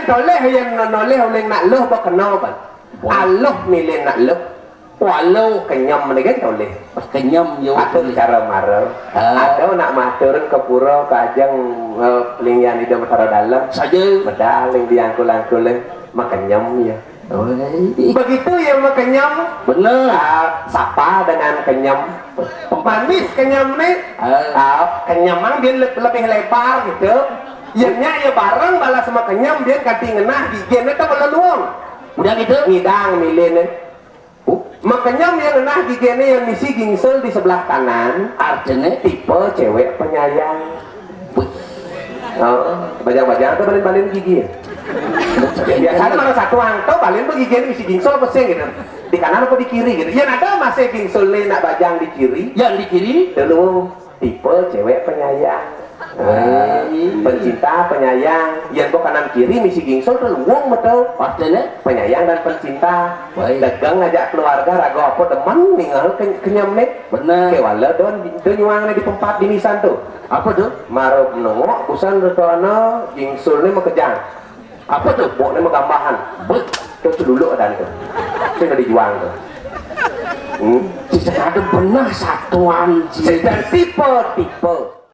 toleh yang noleh oleh nak loh apa kena apa aloh milih nak loh walau kenyam mereka toleh kenyam yo atau cara marah atau nak maturun ke pura ke ajang pelinggian di dalam dalam saja medaling diangkul-angkul makenyam ya begitu ya makenyam bener sapa dengan kenyam manis kenyam nih kenyamang dia lebih lebar gitu ianya ya bareng balas sama kenyam dia ganti ngenah giginya itu meleluang udah gitu ngidang milih makanya yang ngenah giginya yang misi gingsel di sebelah kanan artinya tipe cewek penyayang bajang-bajang atau balin-balin gigi biasanya mana satu angka balin giginya misi gingsel apa sih gitu di kanan apa di kiri gitu ya ada masih gingsel nih nak bajang di kiri yang di kiri dulu tipe cewek penyayang pencinta penyayang yang gua kanan kiri misi gingsel tuh wong betul artinya penyayang dan pencinta dagang ngajak keluarga rago apa teman ninggal kenyam nih bener kewala don nyuangnya di tempat di nisan tuh apa tuh maruk nongok kusan restoran gingsul nih mekejang apa tuh boknya megambahan tuh dulu ada tuh itu udah dijuang tuh tidak ada benar satu anjir dan tipe